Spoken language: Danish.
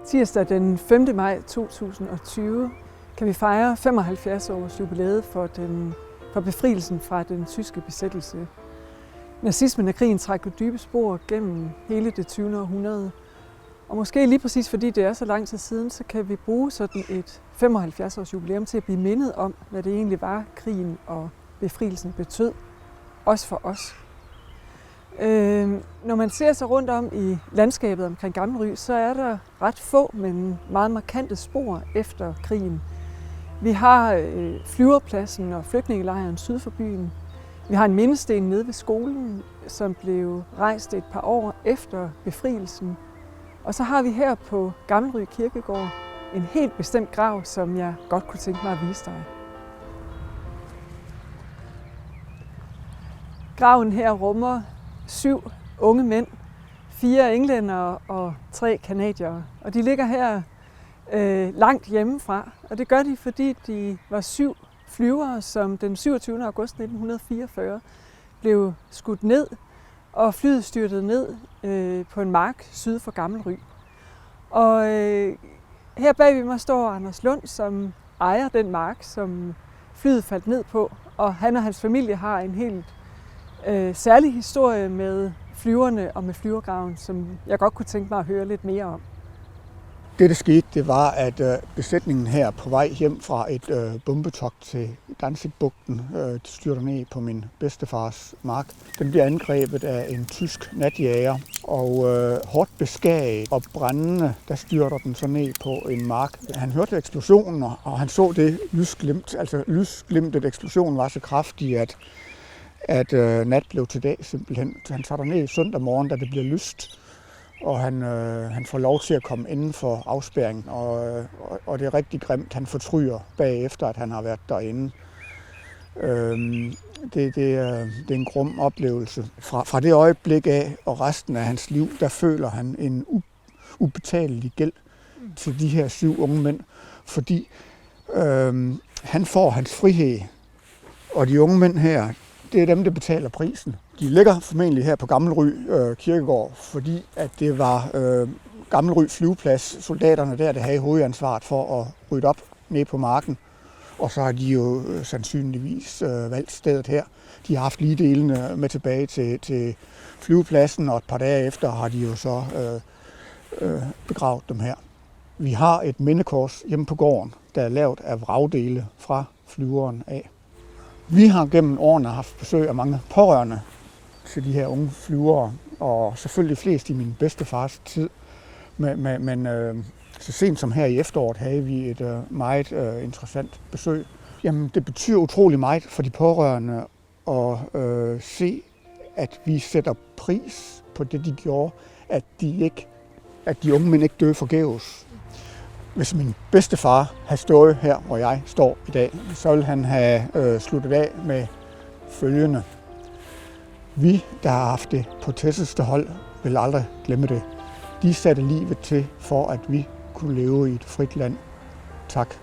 Tirsdag den 5. maj 2020 kan vi fejre 75 års jubilæet for befrielsen fra den tyske besættelse. Nazismen og krigen trækker dybe spor gennem hele det 20. århundrede. Og måske lige præcis fordi det er så lang tid siden, så kan vi bruge sådan et 75 års jubilæum til at blive mindet om, hvad det egentlig var, krigen og befrielsen betød. Også for os. Når man ser sig rundt om i landskabet omkring Gammel Ry, så er der ret få, men meget markante spor efter krigen. Vi har flyverpladsen og flygtningelejren syd for byen. Vi har en mindesten nede ved skolen, som blev rejst et par år efter befrielsen. Og så har vi her på Gammel Ry Kirkegård en helt bestemt grav, som jeg godt kunne tænke mig at vise dig. Graven her rummer 7 unge mænd, 4 englændere og 3 canadiere. Og de ligger her langt hjemmefra, og det gør de, fordi de var 7 flyvere, som den 27. august 1944 blev skudt ned, og flyet styrtede ned på en mark syd for Gammel Ry. Og her bag ved mig står Anders Lund, som ejer den mark, som flyet faldt ned på, og han og hans familie har en helt særlig historie med flyverne og med flyvergraven, som jeg godt kunne tænke mig at høre lidt mere om. Det, der skete, det var, at besætningen her på vej hjem fra et bombetogt til Danzigbugten, de styrter ned på min bedstefars mark. Den bliver angrebet af en tysk natjager, og hårdt beskæret og brændende, der styrter den så ned på en mark. Han hørte eksplosionen, og han så det lysglimt. Altså lysglimtet eksplosionen var så kraftig, at nat blev til dag simpelthen. Han tager ned søndag morgen, da det bliver lyst. Og han får lov til at komme inden for afspærringen, og det er rigtig grimt. Han fortryder bagefter, at han har været derinde. Det er en grum oplevelse. Fra det øjeblik af og resten af hans liv, der føler han en ubetalelig gæld til de her 7 unge mænd, fordi han får hans frihed, og de unge mænd her, det er dem, der betaler prisen. De ligger formentlig her på Gammel Ry Kirkegård, fordi at det var Gammel Ry flyveplads, soldaterne der havde hovedansvaret for at rydde op ned på marken. Og så har de jo sandsynligvis valgt stedet her. De har haft lige delene med tilbage til flyvepladsen, og et par dage efter har de jo så begravet dem her. Vi har et mindekors hjemme på gården, der er lavet af vragdele fra flyveren af. Vi har gennem årene haft besøg af mange pårørende til de her unge flyvere, og selvfølgelig flest i min bedstefars tid. Men så sent som her i efteråret havde vi et meget interessant besøg. Jamen, det betyder utrolig meget for de pårørende at se, at vi sætter pris på det, de gjorde, at de unge mænd ikke døde forgæves. Hvis min bedstefar havde stået her, hvor jeg står i dag, så ville han have sluttet af med følgende. Vi, der har haft det på tætteste hold, vil aldrig glemme det. De satte livet til for, at vi kunne leve i et frit land. Tak.